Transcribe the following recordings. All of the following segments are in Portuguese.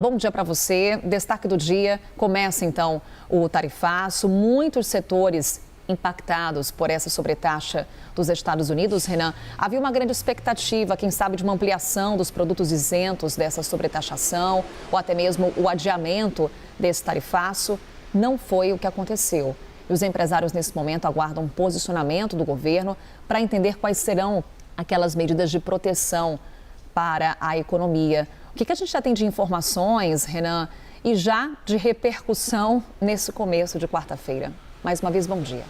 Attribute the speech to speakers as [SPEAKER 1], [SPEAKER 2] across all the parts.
[SPEAKER 1] Bom dia para você. Destaque do dia, começa então o tarifaço. Muitos setores impactados por essa sobretaxa dos Estados Unidos, Renan. Havia uma grande expectativa, quem sabe, de uma ampliação dos produtos isentos dessa sobretaxação ou até mesmo o adiamento desse tarifaço. Não foi o que aconteceu. E os empresários, nesse momento, aguardam um posicionamento do governo para entender quais serão aquelas medidas de proteção para a economia. O que a gente já tem de informações, Renan, e já de repercussão nesse começo de quarta-feira? Mais uma vez, bom dia.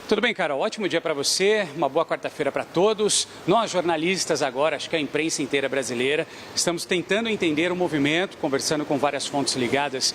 [SPEAKER 2] Tudo bem, Carol? Ótimo dia para você, uma boa quarta-feira para todos. Nós, jornalistas agora, acho que a imprensa inteira brasileira, estamos tentando entender o movimento, conversando com várias fontes ligadas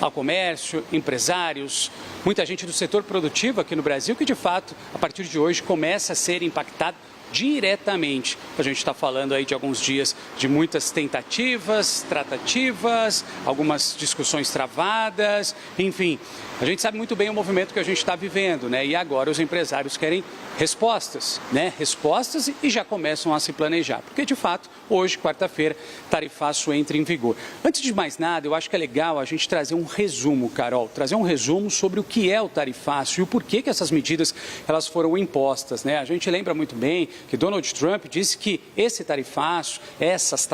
[SPEAKER 2] ao comércio, empresários, muita gente do setor produtivo aqui no Brasil que, de fato, a partir de hoje começa a ser impactado diretamente. A gente está falando aí de alguns dias de muitas tentativas, tratativas, algumas discussões travadas, enfim. A gente sabe muito bem o movimento que a gente está vivendo, né? E agora os empresários querem respostas, né? Respostas e já começam a se planejar. Porque, de fato, hoje, quarta-feira, tarifaço entra em vigor. Antes de mais nada, eu acho que é legal a gente trazer um resumo, Carol, trazer um resumo sobre o que é o tarifaço e o porquê que essas medidas elas foram impostas, né? A gente lembra muito bem que Donald Trump disse que esse tarifaço, essas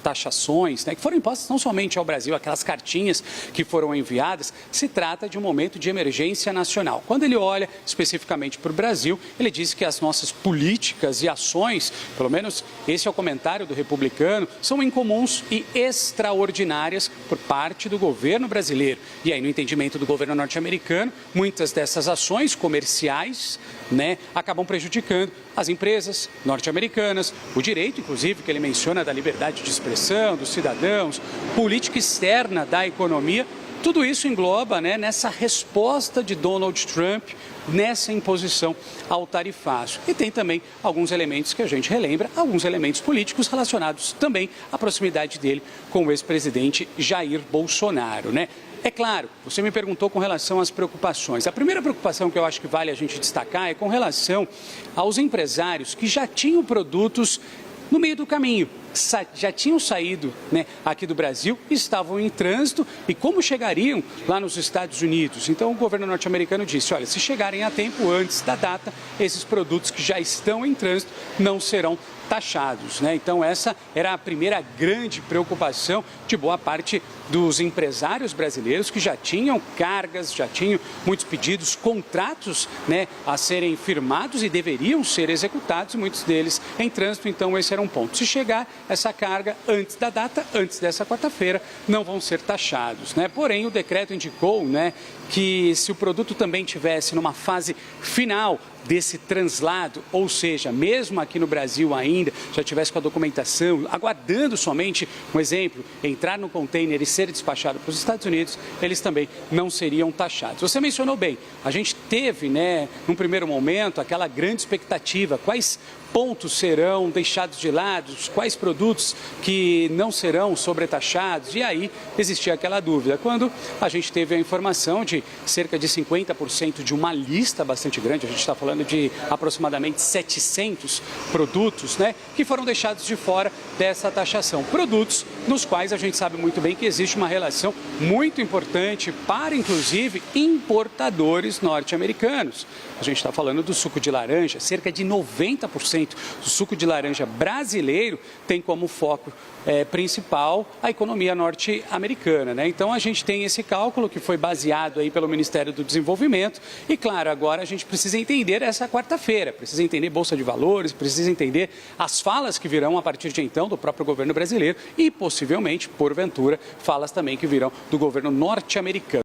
[SPEAKER 2] taxações, né, que foram impostas não somente ao Brasil, aquelas cartinhas que foram enviadas, se trata de um momento de emergência nacional. Quando ele olha especificamente para o Brasil, ele disse que as nossas políticas e ações, pelo menos esse é o comentário do republicano, são incomuns e extraordinárias por parte do governo brasileiro. E aí, no entendimento do governo norte-americano, muitas dessas ações comerciais, né, acabam prejudicando as empresas norte-americanas, o direito, inclusive, que ele menciona da liberdade de expressão dos cidadãos, política externa da economia. Tudo isso engloba, né, nessa resposta de Donald Trump, nessa imposição ao tarifaço. E tem também alguns elementos que a gente relembra, alguns elementos políticos relacionados também à proximidade dele com o ex-presidente Jair Bolsonaro, né? É claro, você me perguntou com relação às preocupações. A primeira preocupação que eu acho que vale a gente destacar é com relação aos empresários que já tinham produtos no meio do caminho, já tinham saído, né, aqui do Brasil, estavam em trânsito e como chegariam lá nos Estados Unidos. Então o governo norte-americano disse, olha, se chegarem a tempo antes da data, esses produtos que já estão em trânsito não serão taxados, né? Então essa era a primeira grande preocupação de boa parte dos empresários brasileiros que já tinham cargas, já tinham muitos pedidos, contratos, né, a serem firmados e deveriam ser executados, muitos deles em trânsito. Então esse era um ponto. Se chegar essa carga antes da data, antes dessa quarta-feira, não vão ser taxados, né? Porém o decreto indicou, né, que se o produto também tivesse numa fase final desse translado, ou seja, mesmo aqui no Brasil ainda, já tivesse com a documentação, aguardando somente, um exemplo, entrar no container e ser despachado para os Estados Unidos, eles também não seriam taxados. Você mencionou bem, a gente teve, né, num primeiro momento, aquela grande expectativa, quais pontos serão deixados de lado, quais produtos que não serão sobretaxados, e aí existia aquela dúvida. Quando a gente teve a informação de cerca de 50% de uma lista bastante grande, a gente está falando de aproximadamente 700 produtos, né, que foram deixados de fora dessa taxação. Produtos nos quais a gente sabe muito bem que existe uma relação muito importante para, inclusive, importadores norte-americanos. A gente está falando do suco de laranja, cerca de 90% do suco de laranja brasileiro tem como foco principal a economia norte-americana, né? Então a gente tem esse cálculo que foi baseado aí pelo Ministério do Desenvolvimento e, claro, agora a gente precisa entender essa quarta-feira, precisa entender Bolsa de Valores, precisa entender as falas que virão a partir de então do próprio governo brasileiro e possivelmente, porventura, falas também que virão do governo norte-americano.